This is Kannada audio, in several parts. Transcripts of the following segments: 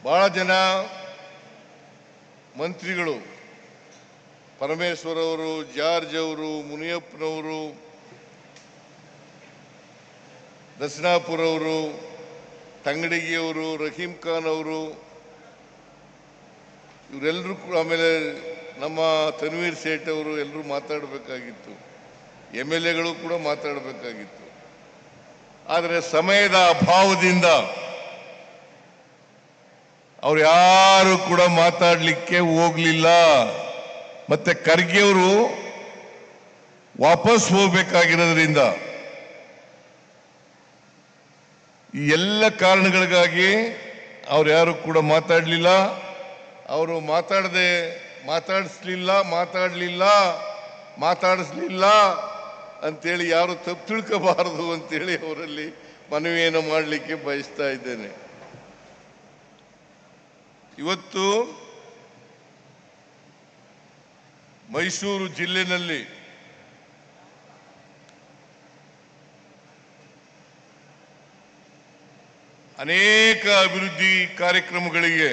ಬಹಳ ಜನ ಮಂತ್ರಿಗಳು ಪರಮೇಶ್ವರ್ ಅವರು, ಜಾರ್ಜ್ ಅವರು, ಮುನಿಯಪ್ಪನವರು, ದಸನಾಪುರ ಅವರು, ತಂಗಡಿಗೆಯವರು, ರಹೀಂ ಖಾನ್ ಅವರು, ಇವರೆಲ್ಲರೂ ಕೂಡ, ಆಮೇಲೆ ನಮ್ಮ ತನ್ವೀರ್ ಸೇಠ್ ಅವರು ಎಲ್ಲರೂ ಮಾತಾಡಬೇಕಾಗಿತ್ತು. MLAಗಳು ಕೂಡ ಮಾತಾಡಬೇಕಾಗಿತ್ತು. ಆದರೆ ಸಮಯದ ಅಭಾವದಿಂದ ಅವ್ರು ಯಾರು ಕೂಡ ಮಾತಾಡಲಿಕ್ಕೆ ಹೋಗ್ಲಿಲ್ಲ. ಮತ್ತೆ ಖರ್ಗೆ ಅವರು ವಾಪಸ್ ಹೋಗ್ಬೇಕಾಗಿರೋದ್ರಿಂದ ಈ ಎಲ್ಲ ಕಾರಣಗಳಿಗಾಗಿ ಅವ್ರು ಯಾರು ಕೂಡ ಮಾತಾಡಲಿಲ್ಲ. ಅವರು ಮಾತಾಡಿಸ್ಲಿಲ್ಲ ಅಂತೇಳಿ ಯಾರು ತಪ್ಪು ತಿಳ್ಕೋಬಾರದು ಅಂತೇಳಿ ಅವರಲ್ಲಿ ಮನವಿಯನ್ನು ಮಾಡಲಿಕ್ಕೆ ಬಯಸ್ತಾ ಇದ್ದೇನೆ. ಇವತ್ತು ಮೈಸೂರು ಜಿಲ್ಲೆಯಲ್ಲಿ ಅನೇಕ ಅಭಿವೃದ್ಧಿ ಕಾರ್ಯಕ್ರಮಗಳಿಗೆ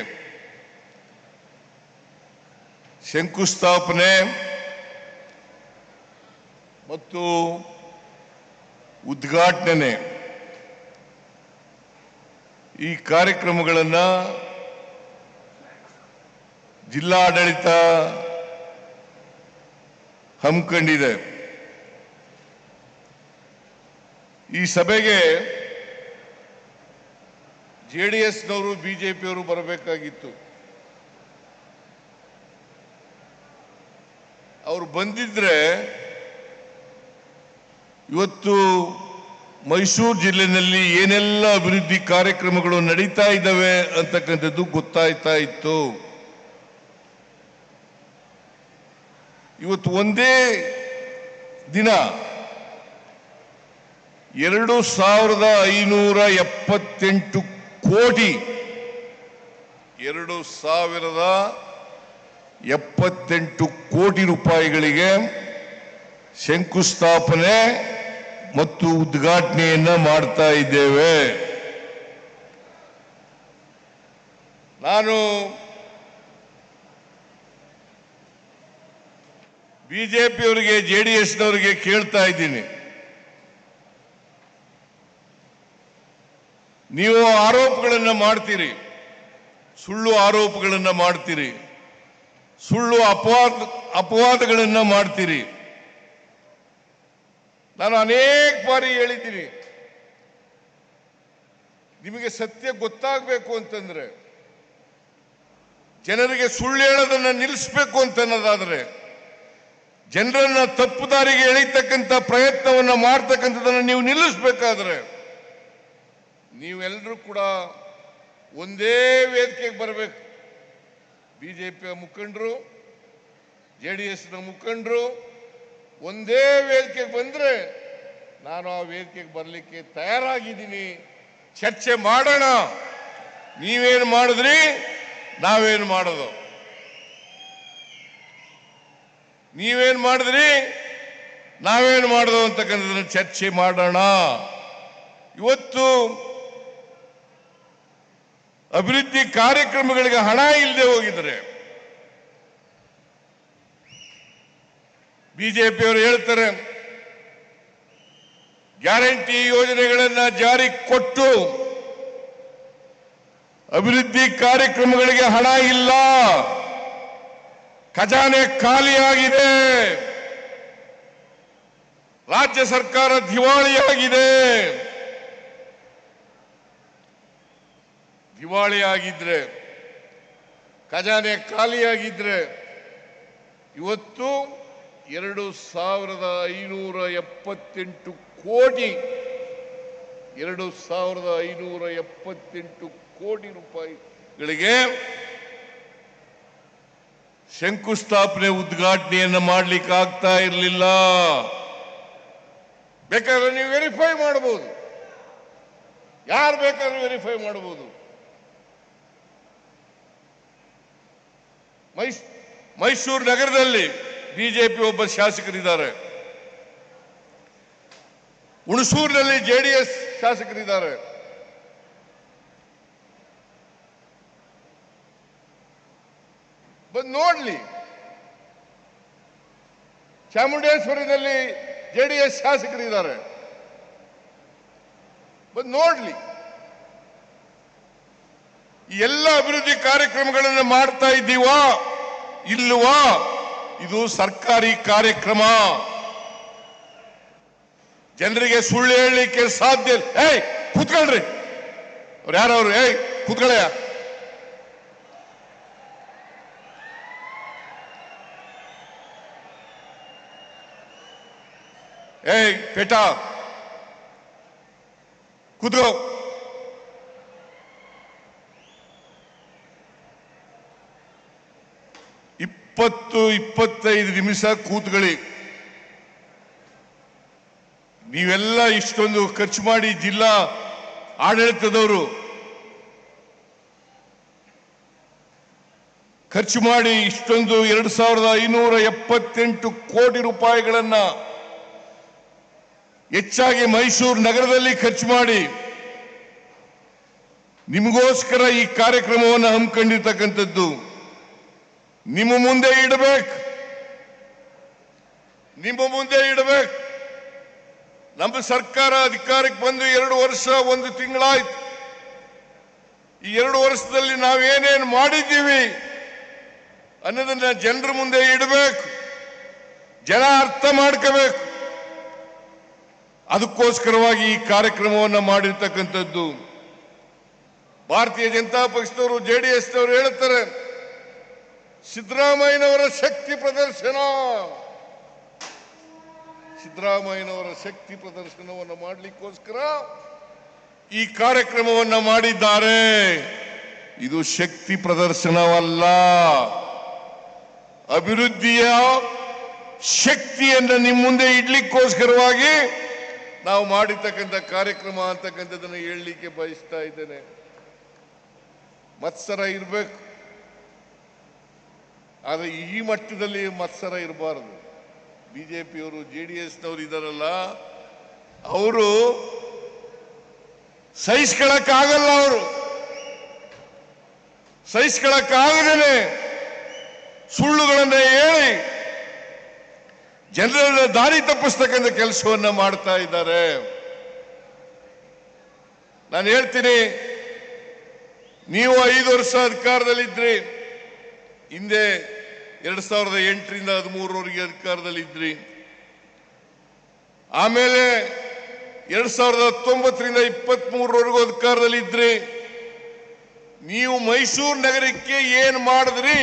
ಶಂಕುಸ್ಥಾಪನೆ ಮತ್ತು ಉದ್ಘಾಟನೆ ಈ ಕಾರ್ಯಕ್ರಮಗಳನ್ನು ಜಿಲ್ಲಾಡಳಿತ ಹಮ್ಮಿಕೊಂಡಿದೆ. ಈ ಸಭೆಗೆ JDSನವರು BJPಯವರು ಬರಬೇಕಾಗಿತ್ತು. ಅವರು ಬಂದಿದ್ರೆ ಇವತ್ತು ಮೈಸೂರು ಜಿಲ್ಲೆಯಲ್ಲಿ ಏನೆಲ್ಲ ಅಭಿವೃದ್ಧಿ ಕಾರ್ಯಕ್ರಮಗಳು ನಡೀತಾ ಇದ್ದಾವೆ ಅಂತಕ್ಕಂಥದ್ದು ಗೊತ್ತಾಯ್ತಾ ಇತ್ತು. ಇವತ್ತು ಒಂದೇ ದಿನ 2578 ಕೋಟಿ 2078 ಕೋಟಿ ರೂಪಾಯಿಗಳಿಗೆ ಶಂಕುಸ್ಥಾಪನೆ ಮತ್ತು ಉದ್ಘಾಟನೆಯನ್ನ ಮಾಡ್ತಾ ಇದ್ದೇವೆ. ನಾನು ಬಿಜೆಪಿಯವರಿಗೆ, JDSನವರಿಗೆ ಕೇಳ್ತಾ ಇದ್ದೀನಿ, ನೀವು ಆರೋಪಗಳನ್ನು ಮಾಡ್ತೀರಿ, ಸುಳ್ಳು ಆರೋಪಗಳನ್ನು ಮಾಡ್ತೀರಿ, ಸುಳ್ಳು ಅಪವಾದಗಳನ್ನು ಮಾಡ್ತೀರಿ. ನಾನು ಅನೇಕ ಬಾರಿ ಹೇಳಿದ್ದೀನಿ, ನಿಮಗೆ ಸತ್ಯ ಗೊತ್ತಾಗಬೇಕು ಅಂತಂದ್ರೆ, ಜನರಿಗೆ ಸುಳ್ಳು ಹೇಳೋದನ್ನ ನಿಲ್ಲಿಸಬೇಕು ಅಂತನ್ನೋದಾದ್ರೆ, ಜನರನ್ನ ತಪ್ಪು ದಾರಿಗೆ ಎಳೀತಕ್ಕಂಥ ಪ್ರಯತ್ನವನ್ನ ಮಾಡ್ತಕ್ಕಂಥದನ್ನ ನೀವು ನಿಲ್ಲಿಸಬೇಕಾದ್ರೆ ನೀವೆಲ್ಲರೂ ಕೂಡ ಒಂದೇ ವೇದಿಕೆಗೆ ಬರಬೇಕು. ಬಿಜೆಪಿಯ ಮುಖಂಡರು, JDSನ ಮುಖಂಡರು ಒಂದೇ ವೇದಿಕೆಗೆ ಬಂದ್ರೆ ನಾನು ಆ ವೇದಿಕೆಗೆ ಬರಲಿಕ್ಕೆ ತಯಾರಾಗಿದ್ದೀನಿ. ಚರ್ಚೆ ಮಾಡೋಣ. ನೀವೇನು ಮಾಡಿದ್ರಿ, ನಾವೇನು ಮಾಡೋದು, ನೀವೇನು ಮಾಡಿದ್ರಿ, ನಾವೇನು ಮಾಡೋದು ಅಂತಕ್ಕಂಥದ್ದನ್ನು ಚರ್ಚೆ ಮಾಡೋಣ. ಇವತ್ತು ಅಭಿವೃದ್ಧಿ ಕಾರ್ಯಕ್ರಮಗಳಿಗೆ ಹಣ ಇಲ್ಲದೆ ಹೋಗಿದ್ರೆ ಬಿಜೆಪಿಯವರು ಹೇಳ್ತಾರೆ, ಗ್ಯಾರಂಟಿ ಯೋಜನೆಗಳನ್ನು ಜಾರಿ ಕೊಟ್ಟು ಅಭಿವೃದ್ಧಿ ಕಾರ್ಯಕ್ರಮಗಳಿಗೆ ಹಣ ಇಲ್ಲ, ಖಜಾನೆ ಖಾಲಿಯಾಗಿದೆ, ರಾಜ್ಯ ಸರ್ಕಾರ ದಿವಾಳಿಯಾಗಿದೆ. ದಿವಾಳಿಯಾಗಿದ್ರೆ, ಖಜಾನೆ ಖಾಲಿಯಾಗಿದ್ರೆ ಇವತ್ತು 2578 ಕೋಟಿ 2578 ಕೋಟಿ ರೂಪಾಯಿಗಳಿಗೆ ಶಂಕುಸ್ಥಾಪನೆ ಉದ್ಘಾಟನೆಯನ್ನು ಮಾಡಲಿಕ್ಕೆ ಆಗ್ತಾ ಇರಲಿಲ್ಲ. ಬೇಕಾದ್ರೆ ನೀವು ವೆರಿಫೈ ಮಾಡಬಹುದು, ಯಾರು ಬೇಕಾದ್ರೂ ವೆರಿಫೈ ಮಾಡಬಹುದು. ಮೈಸೂರು ನಗರದಲ್ಲಿ ಬಿಜೆಪಿ ಒಬ್ಬ ಶಾಸಕರಿದ್ದಾರೆ, ಹುಣಸೂರಿನಲ್ಲಿ JDS ಶಾಸಕರಿದ್ದಾರೆ. ಬಂದು ನೋಡ್ಲಿ. ಚಾಮುಂಡೇಶ್ವರಿನಲ್ಲಿ JDS ಶಾಸಕರಿದ್ದಾರೆ, ಬಂದು ನೋಡ್ಲಿ. ಎಲ್ಲ ಅಭಿವೃದ್ಧಿ ಕಾರ್ಯಕ್ರಮಗಳನ್ನು ಮಾಡ್ತಾ ಇದ್ದೀವಾ ಇಲ್ವಾ? ಇದು ಸರ್ಕಾರಿ ಕಾರ್ಯಕ್ರಮ. ಜನರಿಗೆ ಸುಳ್ಳು ಹೇಳಲಿಕ್ಕೆ ಸಾಧ್ಯ. ಕೂತ್ಕೊಳ್ರಿ, ಅವ್ರು ಯಾರವ್ರು? ಕೂತ್ಕೊಳ್ಳಯ್ಯ. ಪೇಟ ಕೂತ್ಕೋ. ಇಪ್ಪತ್ತು 25 ನಿಮಿಷ ಕೂತ್ಕೊಳ್ಳಿ. ನೀವೆಲ್ಲ ಇಷ್ಟೊಂದು ಖರ್ಚು ಮಾಡಿ, ಜಿಲ್ಲಾ ಆಡಳಿತದವರು ಖರ್ಚು ಮಾಡಿ ಇಷ್ಟೊಂದು 2578 ಕೋಟಿ ರೂಪಾಯಿಗಳನ್ನ ಹೆಚ್ಚಾಗಿ ಮೈಸೂರು ನಗರದಲ್ಲಿ ಖರ್ಚು ಮಾಡಿ ನಿಮಗೋಸ್ಕರ ಈ ಕಾರ್ಯಕ್ರಮವನ್ನು ಹಮ್ಮಿಕೊಂಡಿರ್ತಕ್ಕಂಥದ್ದು. ನಿಮ್ಮ ಮುಂದೆ ಇಡಬೇಕು, ನಿಮ್ಮ ಮುಂದೆ ಇಡಬೇಕು. ನಮ್ಮ ಸರ್ಕಾರ ಅಧಿಕಾರಕ್ಕೆ ಬಂದು 2 ವರ್ಷ 1 ತಿಂಗಳಾಯ್ತು. ಈ 2 ವರ್ಷದಲ್ಲಿ ನಾವೇನೇನು ಮಾಡಿದ್ದೀವಿ ಅನ್ನೋದನ್ನ ಜನರ ಮುಂದೆ ಇಡಬೇಕು, ಜನ ಅರ್ಥ ಮಾಡ್ಕೋಬೇಕು. ಅದಕ್ಕೋಸ್ಕರವಾಗಿ ಈ ಕಾರ್ಯಕ್ರಮವನ್ನು ಮಾಡಿರ್ತಕ್ಕಂಥದ್ದು. ಭಾರತೀಯ ಜನತಾ ಪಕ್ಷದವರು, JDSನವರು ಹೇಳ್ತಾರೆ, ಸಿದ್ದರಾಮಯ್ಯನವರ ಶಕ್ತಿ ಪ್ರದರ್ಶನ. ಸಿದ್ದರಾಮಯ್ಯನವರ ಶಕ್ತಿ ಪ್ರದರ್ಶನವನ್ನು ಮಾಡಲಿಕ್ಕೋಸ್ಕರ ಈ ಕಾರ್ಯಕ್ರಮವನ್ನು ಮಾಡಿದ್ದಾರೆ. ಇದು ಶಕ್ತಿ ಪ್ರದರ್ಶನವಲ್ಲ, ಅಭಿವೃದ್ಧಿಯ ಶಕ್ತಿಯನ್ನು ನಿಮ್ಮ ಮುಂದೆ ಇಡ್ಲಿಕ್ಕೋಸ್ಕರವಾಗಿ ನಾವು ಮಾಡಿರ್ತಕ್ಕಂಥ ಕಾರ್ಯಕ್ರಮ ಅಂತಕ್ಕಂಥದ್ದನ್ನು ಹೇಳಲಿಕ್ಕೆ ಬಯಸ್ತಾ ಇದ್ದೇನೆ. ಮತ್ಸರ ಇರಬೇಕು, ಆದರೆ ಈ ಮಟ್ಟದಲ್ಲಿ ಮತ್ಸರ ಇರಬಾರದು. ಬಿಜೆಪಿಯವರು, JDSನವರು ಇದಾರಲ್ಲ, ಅವರು ಸಹಿಸ್ಕೊಳ್ಳಕ್ಕಾಗಲ್ಲ. ಅವರು ಸಹಿಸ್ಕೊಳ್ಳಕ್ಕಾಗದೇನೆ ಸುಳ್ಳುಗಳನ್ನ ಹೇಳಿ ಜನರನ್ನ ದಾರಿ ತಪ್ಪಿಸ್ತಕ್ಕಂಥ ಕೆಲಸವನ್ನ ಮಾಡ್ತಾ ಇದ್ದಾರೆ. ನಾನು ಹೇಳ್ತೀನಿ, ನೀವು 5 ವರ್ಷ ಅಧಿಕಾರದಲ್ಲಿದ್ರಿ. ಹಿಂದೆ 2008ರಿಂದ 13ರವರೆಗೆ ಅಧಿಕಾರದಲ್ಲಿದ್ರಿ. ಆಮೇಲೆ 2019ರಿಂದ 23ರವರೆಗೂ ಅಧಿಕಾರದಲ್ಲಿದ್ರಿ. ನೀವು ಮೈಸೂರು ನಗರಕ್ಕೆ ಏನು ಮಾಡಿದ್ರಿ?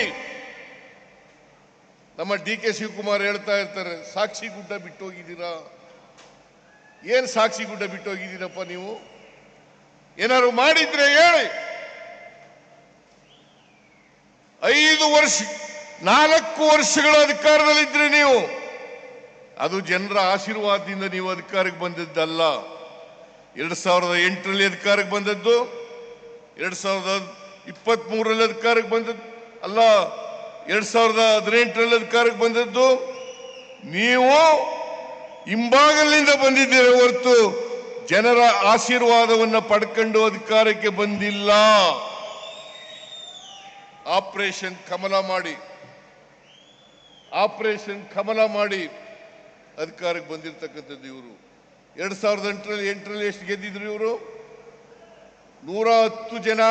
ನಮ್ಮ DK ಶಿವಕುಮಾರ್ ಹೇಳ್ತಾ ಇರ್ತಾರೆ, ಸಾಕ್ಷಿ ಗುಡ್ಡ ಬಿಟ್ಟೋಗಿದ್ದೀರಾ. ಏನ್ ಸಾಕ್ಷಿ ಗುಡ್ಡ ಬಿಟ್ಟೋಗಿದ್ದೀರಪ್ಪ ನೀವು? ಏನಾದ್ರು ಮಾಡಿದ್ರೆ ಹೇಳಿ. 4 ವರ್ಷಗಳ ಅಧಿಕಾರದಲ್ಲಿದ್ರಿ ನೀವು. ಅದು ಜನರ ಆಶೀರ್ವಾದದಿಂದ ನೀವು ಅಧಿಕಾರಕ್ಕೆ ಬಂದಿದ್ದಲ್ಲ. 2008ರಲ್ಲಿ ಅಧಿಕಾರಕ್ಕೆ ಬಂದದ್ದು, 2023ರಲ್ಲಿ ಅಧಿಕಾರಕ್ಕೆ ಬಂದದ್ದು ಅಲ್ಲ, 2018ರಲ್ಲಿ ಅಧಿಕಾರಕ್ಕೆ ಬಂದದ್ದು. ನೀವು ಹಿಂಬಾಗಲಿನಿಂದ ಬಂದಿದ್ದೀರಿ ಹೊರತು ಜನರ ಆಶೀರ್ವಾದವನ್ನು ಪಡ್ಕೊಂಡು ಅಧಿಕಾರಕ್ಕೆ ಬಂದಿಲ್ಲ. ಆಪರೇಷನ್ ಕಮಲ ಮಾಡಿ ಅಧಿಕಾರಕ್ಕೆ ಬಂದಿರತಕ್ಕಂಥದ್ದು ಇವರು. 2008ರಲ್ಲಿ ಎಷ್ಟು ಗೆದ್ದಿದ್ರು ಇವರು? 110 ಜನ,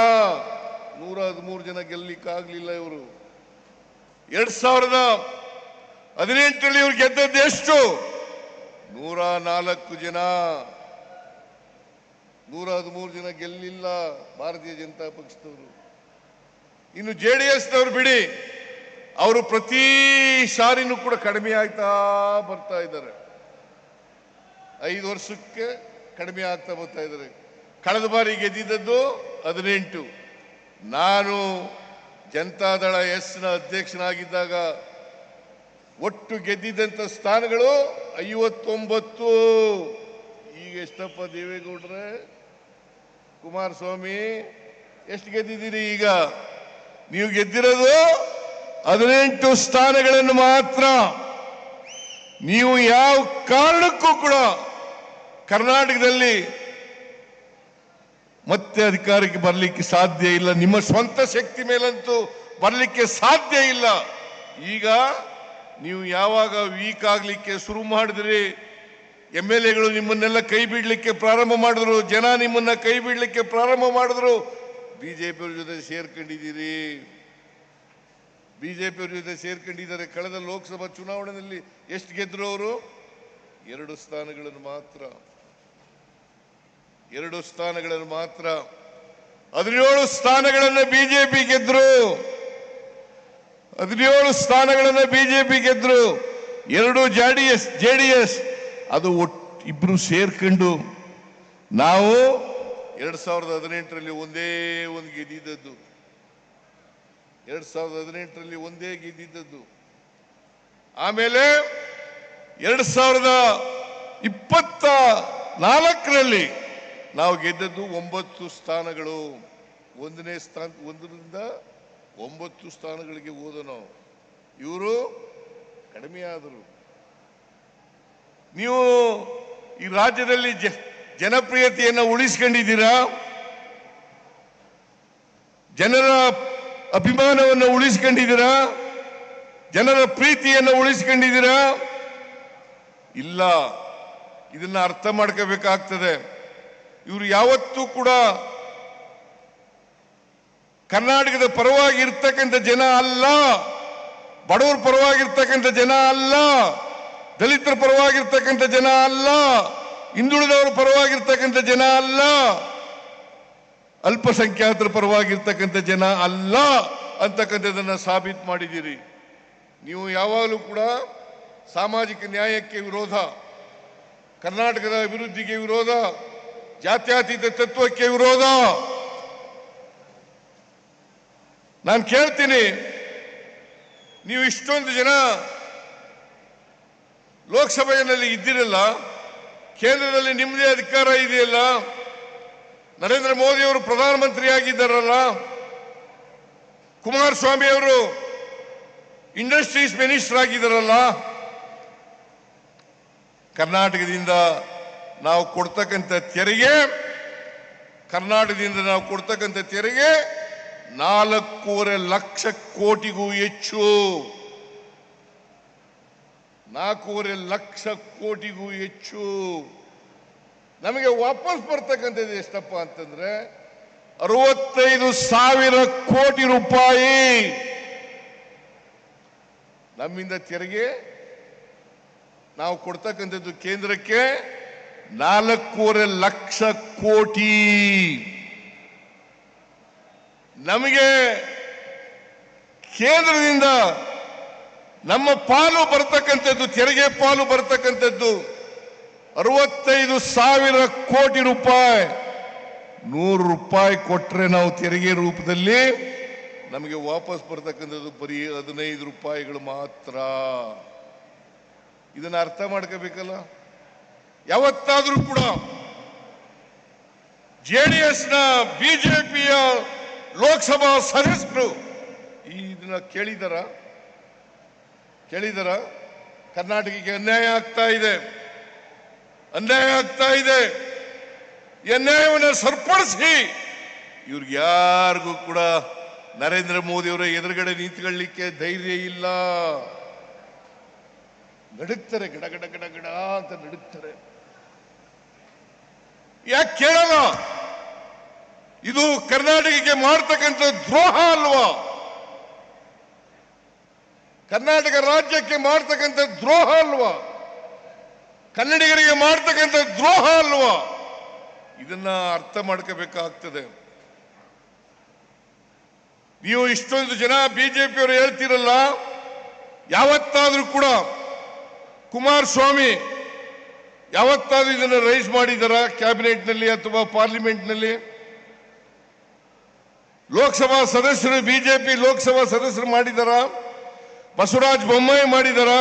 113 ಜನ ಗೆಲ್ಲಲಿಕ್ಕಾಗಲಿಲ್ಲ ಇವರು. 2018ರಲ್ಲಿ ಇವ್ರು ಗೆದ್ದದ್ದು ಎಷ್ಟು? 104 ಜನ, 113 ಜನ ಗೆಲ್ಲಿಲ್ಲ ಭಾರತೀಯ ಜನತಾ ಪಕ್ಷದವರು. ಇನ್ನು JDSನವರು ಬಿಡಿ, ಅವರು ಪ್ರತಿ ಸಾರಿನೂ ಕೂಡ ಕಡಿಮೆ ಆಗ್ತಾ ಬರ್ತಾ ಇದ್ದಾರೆ. 5 ವರ್ಷಕ್ಕೆ ಕಡಿಮೆ ಆಗ್ತಾ ಬರ್ತಾ ಇದ್ದಾರೆ. ಕಳೆದ ಬಾರಿ ಗೆದ್ದಿದ್ದದ್ದು 18. ನಾನು ಜನತಾದಳ ಎಸ್ನ ಅಧ್ಯಕ್ಷನಾಗಿದ್ದಾಗ ಒಟ್ಟು ಗೆದ್ದಿದ್ದಂಥ ಸ್ಥಾನಗಳು 59. ಈಗ ಎಷ್ಟಪ್ಪ ದೇವೇಗೌಡ್ರೆ, ಕುಮಾರಸ್ವಾಮಿ ಎಷ್ಟು ಗೆದ್ದಿದ್ದೀರಿ? ಈಗ ನೀವು ಗೆದ್ದಿರೋದು 18 ಸ್ಥಾನಗಳನ್ನು ಮಾತ್ರ. ನೀವು ಯಾವ ಕಾರಣಕ್ಕೂ ಕೂಡ ಕರ್ನಾಟಕದಲ್ಲಿ ಮತ್ತೆ ಅಧಿಕಾರಕ್ಕೆ ಬರಲಿಕ್ಕೆ ಸಾಧ್ಯ ಇಲ್ಲ. ನಿಮ್ಮ ಸ್ವಂತ ಶಕ್ತಿ ಮೇಲಂತೂ ಬರಲಿಕ್ಕೆ ಸಾಧ್ಯ ಇಲ್ಲ. ಈಗ ನೀವು ಯಾವಾಗ ವೀಕ್ ಆಗ್ಲಿಕ್ಕೆ ಶುರು ಮಾಡಿದ್ರಿ, MLAಗಳು ನಿಮ್ಮನ್ನೆಲ್ಲ ಕೈ ಬಿಡ್ಲಿಕ್ಕೆ ಪ್ರಾರಂಭ ಮಾಡಿದ್ರು, ಜನ ನಿಮ್ಮನ್ನ ಕೈ ಬಿಡ್ಲಿಕ್ಕೆ ಪ್ರಾರಂಭ ಮಾಡಿದ್ರು, ಬಿಜೆಪಿಯವ್ರ ಜೊತೆ ಸೇರ್ಕೊಂಡಿದ್ದೀರಿ. ಬಿಜೆಪಿಯವ್ರ ಜೊತೆ ಸೇರ್ಕೊಂಡಿದ್ದಾರೆ. ಕಳೆದ ಲೋಕಸಭಾ ಚುನಾವಣೆಯಲ್ಲಿ ಎಷ್ಟು ಗೆದ್ರು ಅವರು? 2 ಸ್ಥಾನಗಳನ್ನು ಮಾತ್ರ. 2 ಸ್ಥಾನಗಳನ್ನು ಮಾತ್ರ. 17 ಸ್ಥಾನಗಳನ್ನು ಬಿಜೆಪಿ ಗೆದ್ರು. 17 ಸ್ಥಾನಗಳನ್ನು ಬಿಜೆಪಿ ಗೆದ್ರು. 2 JDS ಅದು ಇಬ್ರು ಸೇರ್ಕೊಂಡು ನಾವು 2018ರಲ್ಲಿ ಒಂದೇ ಒಂದು ಗೆದ್ದಿದ್ದದ್ದು. 2018ರಲ್ಲಿ ಒಂದೇ ಗೆದ್ದಿದ್ದದ್ದು. ಆಮೇಲೆ 2024ರಲ್ಲಿ ನಾವು ಗೆದ್ದದ್ದು 9 ಸ್ಥಾನಗಳು. 1ನೇ ಸ್ಥಾನ 1ರಿಂದ 9 ಸ್ಥಾನಗಳಿಗೆ ಹೋದನು. ಇವರು ಕಡಿಮೆ ಆದರು. ನೀವು ಈ ರಾಜ್ಯದಲ್ಲಿ ಜನಪ್ರಿಯತೆಯನ್ನು ಉಳಿಸ್ಕೊಂಡಿದ್ದೀರಾ, ಜನರ ಅಭಿಮಾನವನ್ನು ಉಳಿಸ್ಕೊಂಡಿದ್ದೀರಾ, ಜನರ ಪ್ರೀತಿಯನ್ನು ಉಳಿಸ್ಕೊಂಡಿದ್ದೀರಾ? ಇಲ್ಲ. ಇದನ್ನ ಅರ್ಥ ಮಾಡ್ಕೋಬೇಕಾಗ್ತದೆ. ಇವರು ಯಾವತ್ತೂ ಕೂಡ ಕರ್ನಾಟಕದ ಪರವಾಗಿ ಇರ್ತಕ್ಕಂಥ ಜನ ಅಲ್ಲ, ಬಡವರ ಪರವಾಗಿರ್ತಕ್ಕಂಥ ಜನ ಅಲ್ಲ, ದಲಿತರ ಪರವಾಗಿರ್ತಕ್ಕಂಥ ಜನ ಅಲ್ಲ, ಹಿಂದುಳಿದವರ ಪರವಾಗಿರ್ತಕ್ಕಂಥ ಜನ ಅಲ್ಲ, ಅಲ್ಪಸಂಖ್ಯಾತರ ಪರವಾಗಿರ್ತಕ್ಕಂಥ ಜನ ಅಲ್ಲ ಅಂತಕ್ಕಂಥದ್ದನ್ನ ಸಾಬೀತು ಮಾಡಿದ್ದೀರಿ. ನೀವು ಯಾವಾಗಲೂ ಕೂಡ ಸಾಮಾಜಿಕ ನ್ಯಾಯಕ್ಕೆ ವಿರೋಧ, ಕರ್ನಾಟಕದ ಅಭಿವೃದ್ಧಿಗೆ ವಿರೋಧ, ಜಾತ್ಯತೀತ ತತ್ವಕ್ಕೆ ವಿರೋಧ. ನಾನು ಕೇಳ್ತೀನಿ, ನೀವು ಇಷ್ಟೊಂದು ಜನ ಲೋಕಸಭೆಯಲ್ಲಿ ಇದ್ದಿರಲ್ಲ, ಕೇಂದ್ರದಲ್ಲಿ ನಿಮ್ಮದೇ ಅಧಿಕಾರ ಇದೆಯಲ್ಲ, ನರೇಂದ್ರ ಮೋದಿ ಅವರು ಪ್ರಧಾನಮಂತ್ರಿ ಆಗಿದ್ದಾರಲ್ಲ, ಕುಮಾರಸ್ವಾಮಿ ಅವರು ಇಂಡಸ್ಟ್ರೀಸ್ ಮಿನಿಸ್ಟರ್ ಆಗಿದ್ದಾರಲ್ಲ, ಕರ್ನಾಟಕದಿಂದ ನಾವು ಕೊಡ್ತಕ್ಕಂಥ ತೆರಿಗೆ, ಕರ್ನಾಟಕದಿಂದ ನಾವು ಕೊಡ್ತಕ್ಕಂಥ ತೆರಿಗೆ 4.5 ಲಕ್ಷ ಕೋಟಿಗೂ ಹೆಚ್ಚು. 4.5 ಲಕ್ಷ ಕೋಟಿಗೂ ಹೆಚ್ಚು. ನಮಗೆ ವಾಪಸ್ ಬರ್ತಕ್ಕಂಥದ್ದು ಎಷ್ಟಪ್ಪ ಅಂತಂದ್ರೆ 65,000 ಕೋಟಿ ರೂಪಾಯಿ ನಮ್ಮಿಂದ ತೆರಿಗೆ ನಾವು ಕೊಡ್ತಕ್ಕಂಥದ್ದು ಕೇಂದ್ರಕ್ಕೆ 4.5 ಲಕ್ಷ ಕೋಟಿ. ನಮಗೆ ಕೇಂದ್ರದಿಂದ ನಮ್ಮ ಪಾಲು ಬರ್ತಕ್ಕಂಥದ್ದು, ತೆರಿಗೆ ಪಾಲು ಬರ್ತಕ್ಕಂಥದ್ದು 65,000 ಕೋಟಿ ರೂಪಾಯಿ. 100 ರೂಪಾಯಿ ಕೊಟ್ರೆ ನಾವು ತೆರಿಗೆ ರೂಪದಲ್ಲಿ ನಮಗೆ ವಾಪಸ್ ಬರ್ತಕ್ಕಂಥದ್ದು ಬರೀ 15 ರೂಪಾಯಿಗಳು ಮಾತ್ರ. ಇದನ್ನ ಅರ್ಥ ಮಾಡ್ಕೋಬೇಕಲ್ಲ. ಯಾವತ್ತಾದ್ರೂ ಕೂಡ JDSನ ಬಿಜೆಪಿಯ ಲೋಕಸಭಾ ಸದಸ್ಯರು ಇದನ್ನ ಕೇಳಿದಾರ? ಕರ್ನಾಟಕಕ್ಕೆ ಅನ್ಯಾಯ ಆಗ್ತಾ ಇದೆ, ಅನ್ಯಾಯ ಆಗ್ತಾ ಇದೆ. ಈ ಅನ್ಯಾಯವನ್ನು ಸರಿಪಡಿಸಿ ಇವ್ರಿಗೆ ಯಾರಿಗೂ ಕೂಡ ನರೇಂದ್ರ ಮೋದಿ ಅವರ ಎದುರುಗಡೆ ನಿಂತ್ಕೊಳ್ಳಿಕ್ಕೆ ಧೈರ್ಯ ಇಲ್ಲ. ನಡುಕ್ತಾರೆ, ಗಡ ಗಡ ಗಡ ಗಡ ಅಂತ ನಡುಕ್ತಾರೆ. ಯಾಕೆ ಕೇಳಲ್ಲ? ಇದು ಕರ್ನಾಟಕಕ್ಕೆ ಮಾಡ್ತಕ್ಕಂಥ ದ್ರೋಹ ಅಲ್ವಾ? ಕರ್ನಾಟಕ ರಾಜ್ಯಕ್ಕೆ ಮಾಡ್ತಕ್ಕಂಥ ದ್ರೋಹ ಅಲ್ವಾ? ಕನ್ನಡಿಗರಿಗೆ ಮಾಡ್ತಕ್ಕಂಥ ದ್ರೋಹ ಅಲ್ವಾ? ಇದನ್ನ ಅರ್ಥ ಮಾಡ್ಕೋಬೇಕಾಗ್ತದೆ. ನೀವು ಇಷ್ಟೊಂದು ಜನ ಬಿಜೆಪಿಯವರು ಹೇಳ್ತಿರಲ್ಲ, ಯಾವತ್ತಾದ್ರೂ ಕೂಡ ಕುಮಾರಸ್ವಾಮಿ ಯಾವತ್ತಾದ್ರೂ ಇದನ್ನ ರೈಸ್ ಮಾಡಿದಾರ ಕ್ಯಾಬಿನೆಟ್ನಲ್ಲಿ ಅಥವಾ ಪಾರ್ಲಿಮೆಂಟ್ನಲ್ಲಿ? ಲೋಕಸಭಾ ಸದಸ್ಯರು, ಬಿಜೆಪಿ ಲೋಕಸಭಾ ಸದಸ್ಯರು ಮಾಡಿದಾರ? ಬಸವರಾಜ ಬೊಮ್ಮಾಯಿ ಮಾಡಿದಾರ?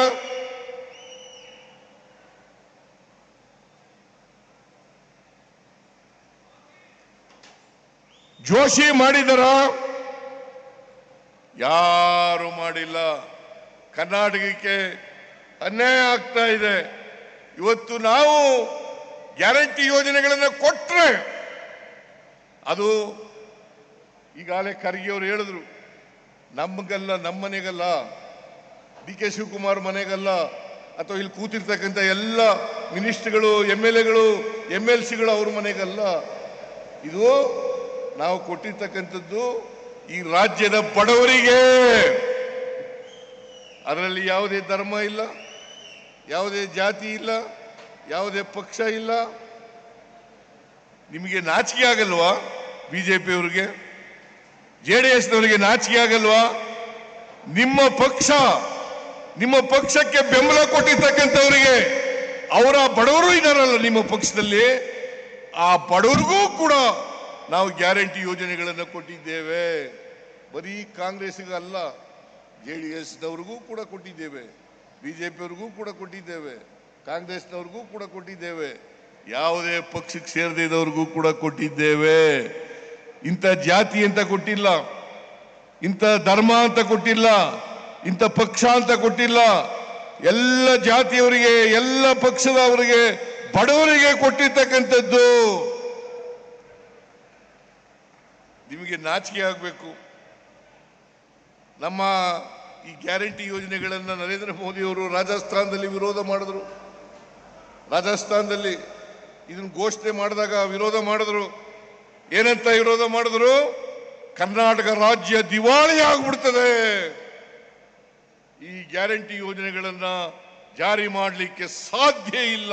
ಜೋಶಿ ಮಾಡಿದಾರ? ಯಾರು ಮಾಡಿಲ್ಲ. ಕರ್ನಾಟಕಕ್ಕೆ ಅನ್ಯಾಯ ಆಗ್ತಾ ಇದೆ. ಇವತ್ತು ನಾವು ಗ್ಯಾರಂಟಿ ಯೋಜನೆಗಳನ್ನು ಕೊಟ್ಟರೆ ಅದು ಈಗಾಗಲೇ ಖರ್ಗೆ ಅವರು ಹೇಳಿದ್ರು, ನಮಗಲ್ಲ, ನಮ್ಮ ಮನೆಗಲ್ಲ, ಡಿ ಕೆ ಶಿವಕುಮಾರ್ ಮನೆಗಲ್ಲ, ಅಥವಾ ಇಲ್ಲಿ ಕೂತಿರ್ತಕ್ಕಂಥ ಎಲ್ಲ ಮಿನಿಸ್ಟ್ರಿಗಳು, MLAಗಳು, MLCಗಳು ಅವ್ರ ಮನೆಗಲ್ಲ. ಇದು ನಾವು ಕೊಟ್ಟಿರ್ತಕ್ಕಂಥದ್ದು ಈ ರಾಜ್ಯದ ಬಡವರಿಗೆ. ಅದರಲ್ಲಿ ಯಾವುದೇ ಧರ್ಮ ಇಲ್ಲ, ಯಾವುದೇ ಜಾತಿ ಇಲ್ಲ, ಯಾವುದೇ ಪಕ್ಷ ಇಲ್ಲ. ನಿಮಗೆ ನಾಚಿಕೆ ಆಗಲ್ವಾ? ಬಿಜೆಪಿಯವರಿಗೆ, JDSನವರಿಗೆ ನಾಚಿಕೆ ಆಗಲ್ವಾ? ನಿಮ್ಮ ಪಕ್ಷಕ್ಕೆ ಬೆಂಬಲ ಕೊಟ್ಟಿರ್ತಕ್ಕಂಥವರಿಗೆ, ಅವರ ಬಡವರು ಇದ್ದಾರಲ್ಲ ನಿಮ್ಮ ಪಕ್ಷದಲ್ಲಿ, ಆ ಬಡವರಿಗೂ ಕೂಡ ನಾವು ಗ್ಯಾರಂಟಿ ಯೋಜನೆಗಳನ್ನು ಕೊಟ್ಟಿದ್ದೇವೆ. ಬರೀ ಕಾಂಗ್ರೆಸ್ಗಲ್ಲ, JDSನವ್ರಿಗೂ ಕೂಡ ಕೊಟ್ಟಿದ್ದೇವೆ, ಬಿಜೆಪಿಯವ್ರಿಗೂ ಕೂಡ ಕೊಟ್ಟಿದ್ದೇವೆ, ಕಾಂಗ್ರೆಸ್ನವ್ರಿಗೂ ಕೂಡ ಕೊಟ್ಟಿದ್ದೇವೆ, ಯಾವುದೇ ಪಕ್ಷಕ್ಕೆ ಸೇರದಿದ್ದವ್ರಿಗೂ ಕೂಡ ಕೊಟ್ಟಿದ್ದೇವೆ. ಇಂಥ ಜಾತಿ ಅಂತ ಕೊಟ್ಟಿಲ್ಲ, ಇಂಥ ಧರ್ಮ ಅಂತ ಕೊಟ್ಟಿಲ್ಲ, ಇಂಥ ಪಕ್ಷ ಅಂತ ಕೊಟ್ಟಿಲ್ಲ. ಎಲ್ಲ ಜಾತಿಯವರಿಗೆ, ಎಲ್ಲ ಪಕ್ಷದವರಿಗೆ, ಬಡವರಿಗೆ ಕೊಟ್ಟಿರ್ತಕ್ಕಂಥದ್ದು. ನಿಮಗೆ ನಾಚಿಕೆ ಆಗಬೇಕು. ನಮ್ಮ ಈ ಗ್ಯಾರಂಟಿ ಯೋಜನೆಗಳನ್ನು ನರೇಂದ್ರ ಮೋದಿ ಅವರು ರಾಜಸ್ಥಾನದಲ್ಲಿ ವಿರೋಧ ಮಾಡಿದ್ರು. ರಾಜಸ್ಥಾನದಲ್ಲಿ ಇದನ್ನು ಘೋಷಣೆ ಮಾಡಿದಾಗ ವಿರೋಧ ಮಾಡಿದ್ರು. ಏನಂತ ವಿರೋಧ ಮಾಡಿದ್ರು? ಕರ್ನಾಟಕ ರಾಜ್ಯ ದಿವಾಳಿ ಆಗ್ಬಿಡ್ತದೆ, ಈ ಗ್ಯಾರಂಟಿ ಯೋಜನೆಗಳನ್ನು ಜಾರಿ ಮಾಡಲಿಕ್ಕೆ ಸಾಧ್ಯ ಇಲ್ಲ.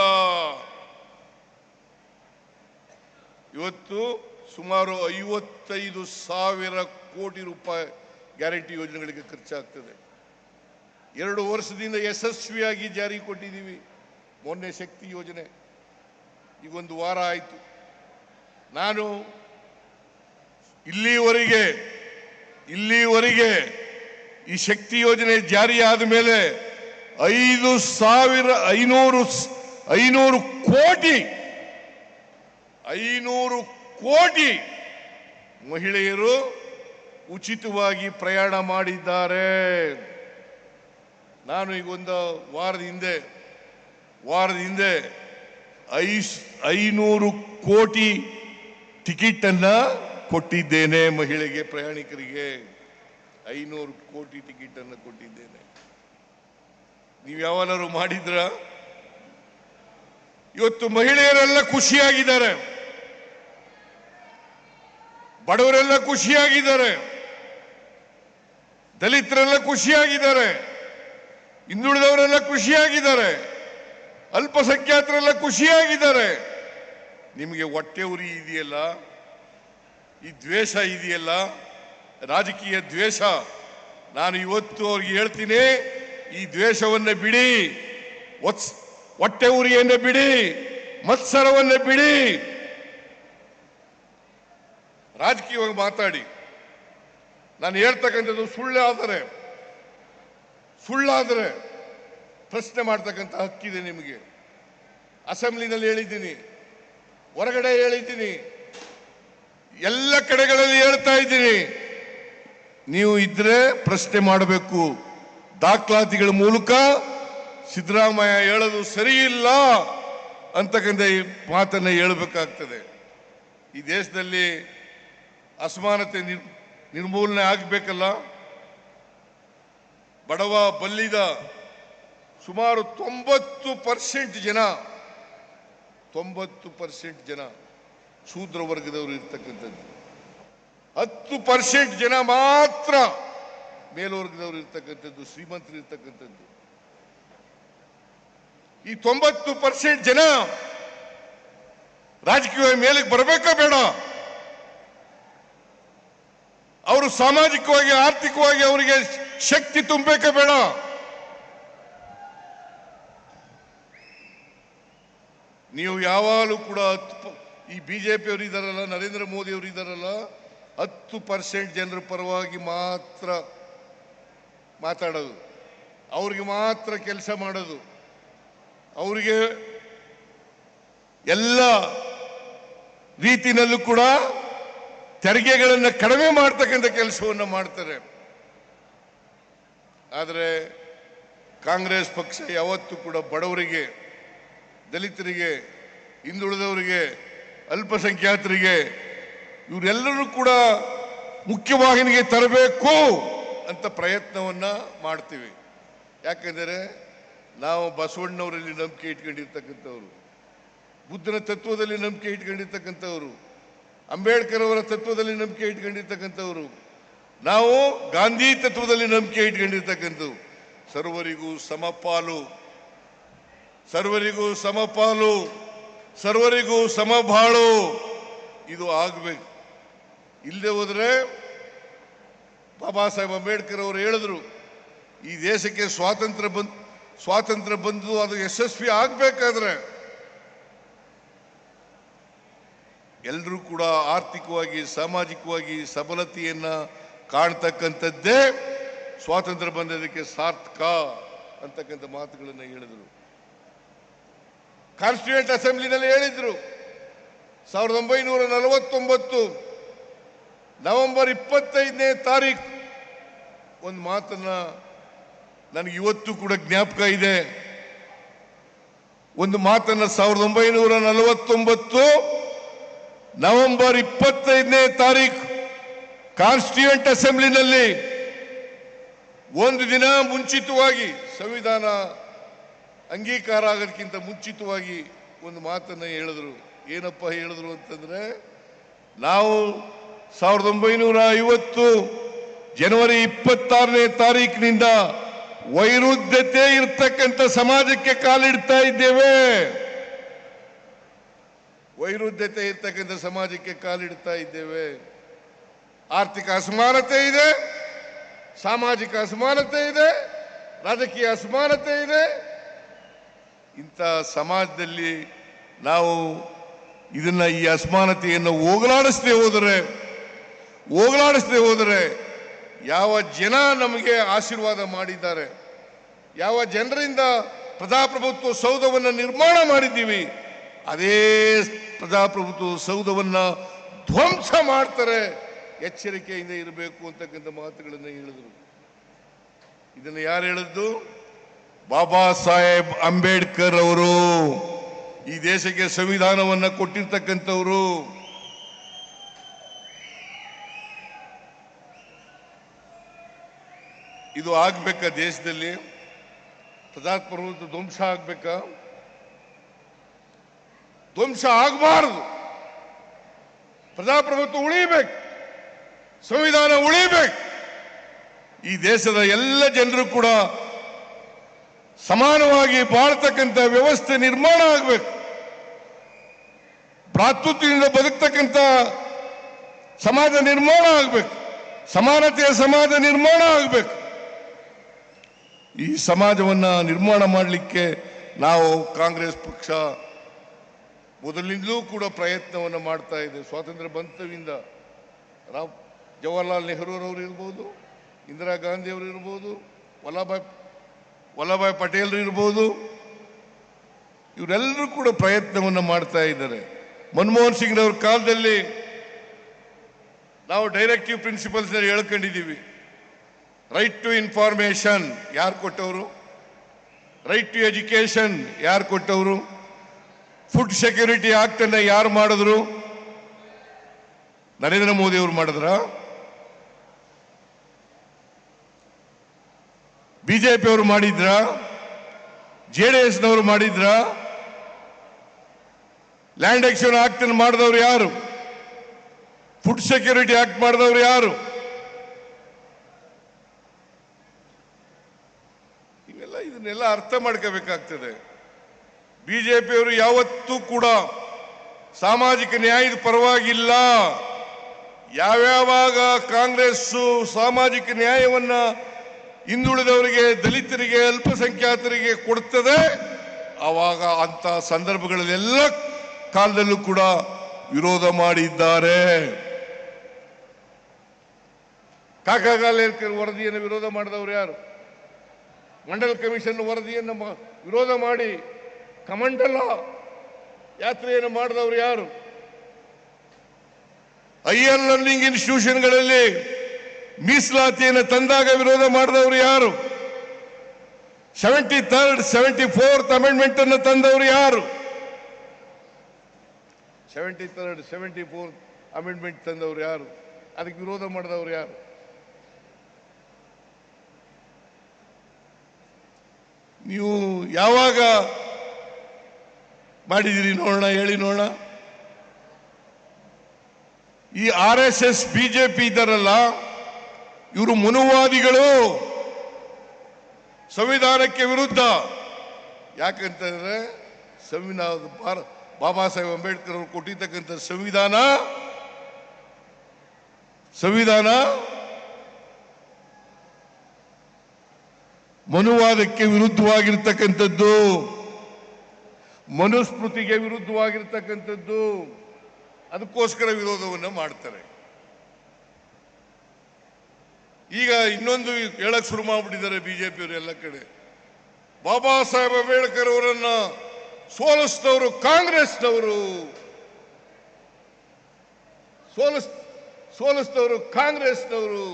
ಇವತ್ತು ಸುಮಾರು 55,000 ಕೋಟಿ ರೂಪಾಯಿ ಗ್ಯಾರಂಟಿ ಯೋಜನೆಗಳಿಗೆ ಖರ್ಚಾಗ್ತದೆ. 2 ವರ್ಷದಿಂದ ಯಶಸ್ವಿಯಾಗಿ ಜಾರಿ ಕೊಟ್ಟಿದ್ದೀವಿ. ಮೊನ್ನೆ ಶಕ್ತಿ ಯೋಜನೆ ಈಗ 1 ವಾರ ಆಯಿತು. ನಾನು ಇಲ್ಲಿವರೆಗೆ ಈ ಶಕ್ತಿ ಯೋಜನೆ ಜಾರಿ ಆದ ಮೇಲೆ 500 ಕೋಟಿ ಮಹಿಳೆಯರು ಉಚಿತವಾಗಿ ಪ್ರಯಾಣ ಮಾಡಿದ್ದಾರೆ. ನಾನು ಈಗ 1 ವಾರದ ಹಿಂದೆ 500 ಕೋಟಿ ಟಿಕೆಟ್ ಅನ್ನ ಕೊಟ್ಟಿದ್ದೇನೆ ಮಹಿಳೆಗೆ, ಪ್ರಯಾಣಿಕರಿಗೆ 500 ಕೋಟಿ ಟಿಕೆಟ್ ಅನ್ನು ಕೊಟ್ಟಿದ್ದೇನೆ. ನೀವು ಯಾವಾಗಲಾದ್ರು ಮಾಡಿದ್ರ? ಇವತ್ತು ಮಹಿಳೆಯರೆಲ್ಲ ಖುಷಿಯಾಗಿದ್ದಾರೆ, ಬಡವರೆಲ್ಲ ಖುಷಿಯಾಗಿದ್ದಾರೆ, ದಲಿತರೆಲ್ಲ ಖುಷಿಯಾಗಿದ್ದಾರೆ, ಹಿಂದುಳಿದವರೆಲ್ಲ ಖುಷಿಯಾಗಿದ್ದಾರೆ, ಅಲ್ಪಸಂಖ್ಯಾತರೆಲ್ಲ ಖುಷಿಯಾಗಿದ್ದಾರೆ. ನಿಮಗೆ ಹೊಟ್ಟೆ ಉರಿ ಇದೆಯಲ್ಲ, ಈ ದ್ವೇಷ ಇದೆಯಲ್ಲ, ರಾಜಕೀಯ ದ್ವೇಷ, ನಾನು ಇವತ್ತು ಅವ್ರಿಗೆ ಹೇಳ್ತೀನಿ, ಈ ದ್ವೇಷವನ್ನ ಬಿಡಿ, ಹೊಟ್ಟೆ ಉರಿಯನ್ನ ಬಿಡಿ, ಮತ್ಸರವನ್ನ ಬಿಡಿ, ರಾಜಕೀಯವಾಗಿ ಮಾತಾಡಿ. ನಾನು ಹೇಳ್ತಕ್ಕಂಥದ್ದು ಸುಳ್ಳಾದರೆ ಪ್ರಶ್ನೆ ಮಾಡ್ತಕ್ಕಂಥ ಹಕ್ಕಿದೆ ನಿಮಗೆ. ಅಸೆಂಬ್ಲಿನಲ್ಲಿ ಹೇಳಿದ್ದೀನಿ, ಹೊರಗಡೆ ಹೇಳಿದ್ದೀನಿ, ಎಲ್ಲ ಕಡೆಗಳಲ್ಲಿ ಹೇಳ್ತಾ ಇದ್ದೀನಿ. ನೀವು ಇದ್ರೆ ಪ್ರಶ್ನೆ ಮಾಡಬೇಕು. ದಾಖಲಾತಿಗಳ ಮೂಲಕ ಸಿದ್ದರಾಮಯ್ಯ ಹೇಳೋದು ಸರಿ ಇಲ್ಲ ಅಂತಕ್ಕಂಥ ಈ ಮಾತನ್ನ ಹೇಳಬೇಕಾಗ್ತದೆ. ಈ ದೇಶದಲ್ಲಿ ಅಸಮಾನತೆ ನಿರ್ಮೂಲನೆ ಆಗಬೇಕಲ್ಲ. ಬಡವ ಬಲ್ಲಿದ ಸುಮಾರು 90% ಜನ ಶೂದ್ರ ವರ್ಗದವರು ಇರ್ತಕ್ಕಂಥದ್ದು, 10% ಜನ ಮಾತ್ರ ಮೇಲ್ವರ್ಗದವರು ಇರ್ತಕ್ಕಂಥದ್ದು, ಶ್ರೀಮಂತರು ಇರ್ತಕ್ಕಂಥದ್ದು. ಈ 90% ಜನ ರಾಜಕೀಯ ಮೇಲಕ್ಕೆ ಬರಬೇಕಾ ಬೇಡ? ಅವರು ಸಾಮಾಜಿಕವಾಗಿ, ಆರ್ಥಿಕವಾಗಿ ಅವರಿಗೆ ಶಕ್ತಿ ತುಂಬಬೇಕಾ ಬೇಡ? ನೀವು ಯಾವಾಗಲೂ ಕೂಡ ಈ ಬಿಜೆಪಿ ಅವರು ಇದ್ದಾರಲ್ಲ, ನರೇಂದ್ರ ಮೋದಿ ಅವರು ಇದ್ದಾರಲ್ಲ, 10% ಜನರ ಪರವಾಗಿ ಮಾತ್ರ ಮಾತಾಡೋದು, ಅವ್ರಿಗೆ ಮಾತ್ರ ಕೆಲಸ ಮಾಡೋದು, ಅವರಿಗೆ ಎಲ್ಲ ರೀತಿಯಲ್ಲೂ ಕೂಡ ತೆರಿಗೆಗಳನ್ನು ಕಡಿಮೆ ಮಾಡ್ತಕ್ಕಂಥ ಕೆಲಸವನ್ನು ಮಾಡ್ತಾರೆ. ಆದರೆ ಕಾಂಗ್ರೆಸ್ ಪಕ್ಷ ಯಾವತ್ತೂ ಕೂಡ ಬಡವರಿಗೆ, ದಲಿತರಿಗೆ, ಹಿಂದುಳಿದವರಿಗೆ, ಅಲ್ಪಸಂಖ್ಯಾತರಿಗೆ ಇವರೆಲ್ಲರೂ ಕೂಡ ಮುಖ್ಯವಾಹಿನಿಗೆ ತರಬೇಕು ಅಂತ ಪ್ರಯತ್ನವನ್ನ ಮಾಡ್ತೀವಿ. ಯಾಕೆಂದರೆ ನಾವು ಬಸವಣ್ಣವರಲ್ಲಿ ನಂಬಿಕೆ ಇಟ್ಕೊಂಡಿರ್ತಕ್ಕಂಥವ್ರು, ಬುದ್ಧನ ತತ್ವದಲ್ಲಿ ನಂಬಿಕೆ ಇಟ್ಕೊಂಡಿರ್ತಕ್ಕಂಥವ್ರು, ಅಂಬೇಡ್ಕರ್ ಅವರ ತತ್ವದಲ್ಲಿ ನಂಬಿಕೆ ಇಟ್ಕೊಂಡಿರ್ತಕ್ಕಂಥವ್ರು, ನಾವು ಗಾಂಧಿ ತತ್ವದಲ್ಲಿ ನಂಬಿಕೆ ಇಟ್ಕೊಂಡಿರ್ತಕ್ಕಂಥವ್ರು. ಸರ್ವರಿಗೂ ಸಮಪಾಲು, ಸರ್ವರಿಗೂ ಸಮಪಾಲು, ಸರ್ವರಿಗೂ ಸಮಬಾಳು, ಇದು ಆಗಬೇಕು. ಇಲ್ಲದೆ ಹೋದ್ರೆ ಬಾಬಾ ಸಾಹೇಬ್ ಅಂಬೇಡ್ಕರ್ ಅವರು ಹೇಳಿದ್ರು, ಈ ದೇಶಕ್ಕೆ ಸ್ವಾತಂತ್ರ್ಯ ಬಂದು ಅದು ಯಶಸ್ವಿ ಆಗಬೇಕಾದ್ರೆ ಎಲ್ಲರೂ ಕೂಡ ಆರ್ಥಿಕವಾಗಿ ಸಾಮಾಜಿಕವಾಗಿ ಸಬಲತೆಯನ್ನ ಕಾಣ್ತಕ್ಕಂಥದ್ದೇ ಸ್ವಾತಂತ್ರ್ಯ ಬಂದದಕ್ಕೆ ಸಾರ್ಥಕ ಅಂತಕ್ಕಂಥ ಮಾತುಗಳನ್ನು ಹೇಳಿದರು. ಕಾನ್ಸ್ಟಿಟ್ಯೂಯೆಂಟ್ ಅಸೆಂಬ್ಲಿನಲ್ಲಿ ಹೇಳಿದ್ರು. 1949 ನವೆಂಬರ್ 25ನೇ ತಾರೀಕು ಒಂದು ಮಾತನ್ನ ನನಗೆ ಇವತ್ತು ಕೂಡ ಜ್ಞಾಪಕ ಇದೆ. ಒಂದು ಮಾತನ್ನ 1949 ನವೆಂಬರ್ 25ನೇ ತಾರೀಕು ಕಾನ್ಸ್ಟಿಟ್ಯೂಯೆಂಟ್ ಅಸೆಂಬ್ಲಿನಲ್ಲಿ ಒಂದು ದಿನ ಮುಂಚಿತವಾಗಿ, ಸಂವಿಧಾನ ಅಂಗೀಕಾರ ಆಗೋದಕ್ಕಿಂತ ಮುಂಚಿತವಾಗಿ ಒಂದು ಮಾತನ್ನ ಹೇಳಿದ್ರು. ಏನಪ್ಪ ಹೇಳಿದ್ರು ಅಂತಂದ್ರೆ, ನಾವು 1950 ಜನವರಿ 26ನೇ ತಾರೀಕಿನಿಂದ ವೈರುಧ್ಯತೆ ಇರ್ತಕ್ಕಂಥ ಸಮಾಜಕ್ಕೆ ಕಾಲಿಡ್ತಾ ಇದ್ದೇವೆ. ವೈರುಧ್ಯತೆ ಇರ್ತಕ್ಕಂಥ ಸಮಾಜಕ್ಕೆ ಕಾಲಿಡ್ತಾ ಇದ್ದೇವೆ. ಆರ್ಥಿಕ ಅಸಮಾನತೆ ಇದೆ, ಸಾಮಾಜಿಕ ಅಸಮಾನತೆ ಇದೆ, ರಾಜಕೀಯ ಅಸಮಾನತೆ ಇದೆ. ಇಂಥ ಸಮಾಜದಲ್ಲಿ ನಾವು ಈ ಅಸಮಾನತೆಯನ್ನು ಹೋಗಲಾಡಿಸದೆ ಹೋದರೆ ಯಾವ ಜನ ನಮಗೆ ಆಶೀರ್ವಾದ ಮಾಡಿದ್ದಾರೆ, ಯಾವ ಜನರಿಂದ ಪ್ರಜಾಪ್ರಭುತ್ವ ಸೌಧವನ್ನು ನಿರ್ಮಾಣ ಮಾಡಿದ್ದೀವಿ, ಅದೇ ಪ್ರಜಾಪ್ರಭುತ್ವ ಸೌಧವನ್ನ ಧ್ವಂಸ ಮಾಡ್ತಾರೆ. ಎಚ್ಚರಿಕೆಯಿಂದ ಇರಬೇಕು ಅಂತಕ್ಕಂಥ ಮಾತುಗಳನ್ನು ಹೇಳಿದರು. ಇದನ್ನು ಯಾರು ಹೇಳಿದ್ದು? ಬಾಬಾ ಸಾಹೇಬ್ ಅಂಬೇಡ್ಕರ್ ಅವರು. ಈ ದೇಶಕ್ಕೆ ಸಂವಿಧಾನವನ್ನ ಕೊಟ್ಟಿರ್ತಕ್ಕಂಥವರು. ಇದು ಆಗ್ಬೇಕಾ? ದೇಶದಲ್ಲಿ ಪ್ರಜಾಪ್ರಭುತ್ವ ಧ್ವಂಸ ಆಗ್ಬೇಕಾ? ಧ್ವಂಸ ಆಗಬಾರದು. ಪ್ರಜಾಪ್ರಭುತ್ವ ಉಳಿಬೇಕು, ಸಂವಿಧಾನ ಉಳಿಬೇಕು. ಈ ದೇಶದ ಎಲ್ಲ ಜನರು ಕೂಡ ಸಮಾನವಾಗಿ ಬಾಳ್ತಕ್ಕಂಥ ವ್ಯವಸ್ಥೆ ನಿರ್ಮಾಣ ಆಗಬೇಕು. ಭ್ರಾತೃತ್ವದಿಂದ ಬದುಕ್ತಕ್ಕಂಥ ಸಮಾಜ ನಿರ್ಮಾಣ ಆಗಬೇಕು. ಸಮಾನತೆಯ ಸಮಾಜ ನಿರ್ಮಾಣ ಆಗಬೇಕು. ಈ ಸಮಾಜವನ್ನ ನಿರ್ಮಾಣ ಮಾಡಲಿಕ್ಕೆ ನಾವು ಕಾಂಗ್ರೆಸ್ ಪಕ್ಷ ಮೊದಲಿಂದಲೂ ಕೂಡ ಪ್ರಯತ್ನವನ್ನು ಮಾಡ್ತಾ ಇದೆ. ಸ್ವಾತಂತ್ರ್ಯ ಬಂತವಿಂದ ಜವಾಹರ್ಲಾಲ್ ನೆಹರೂರವರು ಇರ್ಬೋದು, ಇಂದಿರಾ ಗಾಂಧಿ ಅವರು ಇರ್ಬೋದು, ವಲ್ಲಭಾಯ್ ಪಟೇಲ್ ಇರ್ಬೋದು, ಇವರೆಲ್ಲರೂ ಕೂಡ ಪ್ರಯತ್ನವನ್ನು ಮಾಡ್ತಾ ಇದ್ದಾರೆ. ಮನಮೋಹನ್ ಸಿಂಗ್ ಅವರ ಕಾಲದಲ್ಲಿ ನಾವು ಡೈರೆಕ್ಟಿವ್ ಪ್ರಿನ್ಸಿಪಲ್ಸ್ ಹೇಳ್ಕೊಂಡಿದ್ದೀವಿ. ರೈಟ್ ಟು ಇನ್ಫಾರ್ಮೇಶನ್ ಯಾರು ಕೊಟ್ಟವರು? ರೈಟ್ ಟು ಎಜುಕೇಶನ್ ಯಾರು ಕೊಟ್ಟವರು? ಫುಡ್ ಸೆಕ್ಯೂರಿಟಿ ಆಕ್ಟ್ ಅನ್ನ ಯಾರು ಮಾಡಿದ್ರು? ನರೇಂದ್ರ ಮೋದಿ ಅವರು ಮಾಡಿದ್ರ? ಬಿಜೆಪಿ ಅವರು ಮಾಡಿದ್ರ? JDS ನವರು ಮಾಡಿದ್ರ? ಲ್ಯಾಂಡ್ ಎಕ್ಸ್ಚೇಂಜ್ ಆಕ್ಟ್ ಅನ್ನು ಮಾಡಿದವರು ಯಾರು? ಫುಡ್ ಸೆಕ್ಯೂರಿಟಿ ಆಕ್ಟ್ ಮಾಡಿದವರು ಯಾರು? ಇದನ್ನೆಲ್ಲ ಅರ್ಥ ಮಾಡ್ಕೋಬೇಕಾಗ್ತದೆ. ಬಿಜೆಪಿಯವರು ಯಾವತ್ತೂ ಕೂಡ ಸಾಮಾಜಿಕ ನ್ಯಾಯದ ಪರವಾಗಿಲ್ಲ. ಯಾವ್ಯಾವಾಗ ಕಾಂಗ್ರೆಸ್ ಸಾಮಾಜಿಕ ನ್ಯಾಯವನ್ನ ಹಿಂದುಳಿದವರಿಗೆ, ದಲಿತರಿಗೆ, ಅಲ್ಪಸಂಖ್ಯಾತರಿಗೆ ಕೊಡ್ತದೆ, ಆವಾಗ ಅಂತ ಸಂದರ್ಭಗಳಲ್ಲೆಲ್ಲ ಕಾಲದಲ್ಲೂ ಕೂಡ ವಿರೋಧ ಮಾಡಿದ್ದಾರೆ. ಕಾಕಾಗಾಲೇಕರ್ ವರದಿಯನ್ನು ವಿರೋಧ ಮಾಡಿದವರು ಯಾರು? ಮಂಡಲ್ ಕಮಿಷನ್ ವರದಿಯನ್ನು ವಿರೋಧ ಮಾಡಿ ಕಮಂಡಲ ಯಾತ್ರೆಯನ್ನು ಮಾಡಿದವರು ಯಾರು? ಹೈಯರ್ ಲರ್ನಿಂಗ್ ಇನ್ಸ್ಟಿಟ್ಯೂಷನ್ಗಳಲ್ಲಿ ಮೀಸಲಾತಿಯನ್ನು ತಂದಾಗ ವಿರೋಧ ಮಾಡಿದವರು ಯಾರು? 73rd 74th ಅಮೆಂಡ್ಮೆಂಟ್ ಅನ್ನು ತಂದವರು ಯಾರು? 73rd 74th ಅಮೆಂಡ್ಮೆಂಟ್ ತಂದವರು ಯಾರು? ಅದಕ್ಕೆ ವಿರೋಧ ಮಾಡಿದವರು ಯಾರು? ನೀವು ಯಾವಾಗ ಮಾಡಿದಿರಿ ನೋಡೋಣ, ಹೇಳಿ ನೋಡೋಣ. ಈ RSS BJP ಇದ್ದಾರಲ್ಲ, ಇವರು ಮನುವಾದಿಗಳು, ಸಂವಿಧಾನಕ್ಕೆ ವಿರುದ್ಧ. ಯಾಕಂತಂದ್ರೆ ಸಂವಿಧಾನ ಬಾಬಾ ಸಾಹೇಬ್ ಅಂಬೇಡ್ಕರ್ ಅವರು ಕೊಟ್ಟಿರ್ತಕ್ಕಂಥ ಸಂವಿಧಾನ ಮನುವಾದಕ್ಕೆ ವಿರುದ್ಧವಾಗಿರ್ತಕ್ಕಂಥದ್ದು, ಮನುಸ್ಮೃತಿಗೆ ವಿರುದ್ಧವಾಗಿರ್ತಕ್ಕಂಥದ್ದು. ಅದಕ್ಕೋಸ್ಕರ ವಿರೋಧವನ್ನು ಮಾಡ್ತಾರೆ. ಈಗ ಇನ್ನೊಂದು ಹೇಳಕ್ ಶುರು ಮಾಡ್ಬಿಟ್ಟಿದ್ದಾರೆ ಬಿಜೆಪಿಯವರು ಎಲ್ಲ ಕಡೆ. ಬಾಬಾ ಸಾಹೇಬ್ ಅಂಬೇಡ್ಕರ್ ಅವರನ್ನ ಸೋಲಿಸಿದವರು ಕಾಂಗ್ರೆಸ್ನವರು, ಸೋಲಿಸಿದವರು ಕಾಂಗ್ರೆಸ್ನವರು.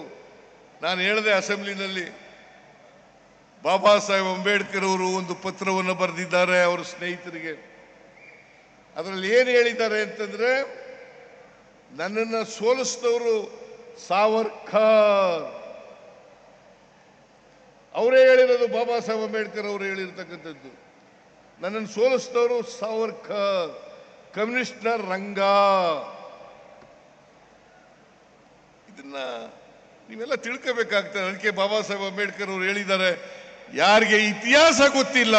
ನಾನು ಹೇಳಿದೆ ಅಸೆಂಬ್ಲಿನಲ್ಲಿ, ಬಾಬಾ ಸಾಹೇಬ್ ಅಂಬೇಡ್ಕರ್ ಅವರು ಒಂದು ಪತ್ರವನ್ನು ಬರೆದಿದ್ದಾರೆ ಅವರ ಸ್ನೇಹಿತರಿಗೆ. ಅದರಲ್ಲಿ ಏನು ಹೇಳಿದ್ದಾರೆ ಅಂತಂದ್ರೆ, ನನ್ನನ್ನು ಸೋಲಿಸಿದವರು ಸಾವರ್ಕರ್. ಅವರೇ ಹೇಳಿರೋದು, ಬಾಬಾ ಸಾಹೇಬ್ ಅಂಬೇಡ್ಕರ್ ಅವರು ಹೇಳಿರ್ತಕ್ಕಂಥದ್ದು. ನನ್ನನ್ನು ಸೋಲಿಸಿದವರು ಸಾವರ್ಕರ್, ಕಮ್ಯುನಿಸ್ಟ್ನ ರಂಗ. ಇದನ್ನ ನೀವೆಲ್ಲ ತಿಳ್ಕೋಬೇಕಾಗ್ತದೆ. ಅದಕ್ಕೆ ಬಾಬಾ ಸಾಹೇಬ್ ಅಂಬೇಡ್ಕರ್ ಅವರು ಹೇಳಿದ್ದಾರೆ, ಯಾರಿಗೆ ಇತಿಹಾಸ ಗೊತ್ತಿಲ್ಲ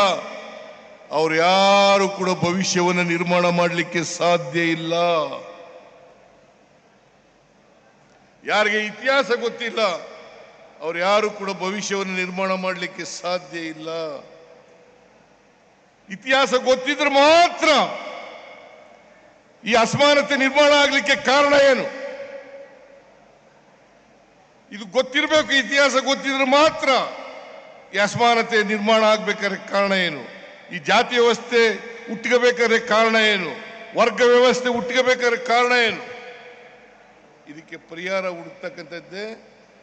ಅವ್ರು ಯಾರು ಕೂಡ ಭವಿಷ್ಯವನ್ನು ನಿರ್ಮಾಣ ಮಾಡಲಿಕ್ಕೆ ಸಾಧ್ಯ ಇಲ್ಲ. ಯಾರಿಗೆ ಇತಿಹಾಸ ಗೊತ್ತಿಲ್ಲ ಅವ್ರು ಯಾರು ಕೂಡ ಭವಿಷ್ಯವನ್ನು ನಿರ್ಮಾಣ ಮಾಡಲಿಕ್ಕೆ ಸಾಧ್ಯ ಇಲ್ಲ. ಇತಿಹಾಸ ಗೊತ್ತಿದ್ರೆ ಮಾತ್ರ ಈ ಅಸಮಾನತೆ ನಿರ್ಮಾಣ ಆಗಲಿಕ್ಕೆ ಕಾರಣ ಏನು? ಇದು ಗೊತ್ತಿರಬೇಕು. ಇತಿಹಾಸ ಗೊತ್ತಿದ್ರೆ ಮಾತ್ರ ಈ ಅಸಮಾನತೆ ನಿರ್ಮಾಣ ಆಗ್ಬೇಕಾದ್ರೆ ಕಾರಣ ಏನು? ಈ ಜಾತಿ ವ್ಯವಸ್ಥೆ ಹುಟ್ಟಬೇಕಾದ್ರೆ ಕಾರಣ ಏನು? ವರ್ಗ ವ್ಯವಸ್ಥೆ ಹುಟ್ಟಬೇಕಾದ್ರೆ ಕಾರಣ ಏನು? ಇದಕ್ಕೆ ಪರಿಹಾರ ಹುಡುಕ್ತಕ್ಕಂಥದ್ದೇ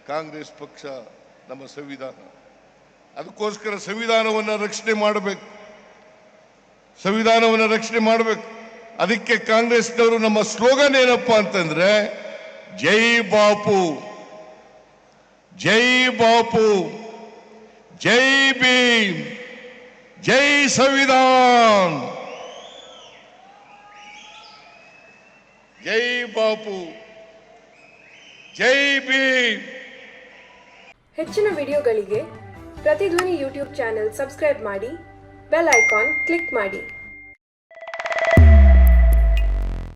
ಕಾಂಗ್ರೆಸ್ ಪಕ್ಷ, ನಮ್ಮ ಸಂವಿಧಾನ. ಅದಕ್ಕೋಸ್ಕರ ಸಂವಿಧಾನವನ್ನು ರಕ್ಷಣೆ ಮಾಡಬೇಕು, ಸಂವಿಧಾನವನ್ನು ರಕ್ಷಣೆ ಮಾಡಬೇಕು. ಅದಕ್ಕೆ ಕಾಂಗ್ರೆಸ್ನವರು ನಮ್ಮ ಸ್ಲೋಗನ್ ಏನಪ್ಪಾ ಅಂತಂದ್ರೆ, ಜೈ ಬಾಪು, ಜೈ ಬಾಪು, ಜೈ ಭೀಮ್, ಜೈ ಸಂವಿಧಾನ್. ಜೈ ಬಾಪು, ಜೈ ಭೀಮ್. ಹೆಚ್ಚಿನ ವಿಡಿಯೋಗಳಿಗೆ ಪ್ರತಿಧ್ವನಿ ಯೂಟ್ಯೂಬ್ ಚಾನೆಲ್ ಸಬ್ಸ್ಕ್ರೈಬ್ ಮಾಡಿ, ಬೆಲ್ ಐಕಾನ್ ಕ್ಲಿಕ್ ಮಾಡಿ.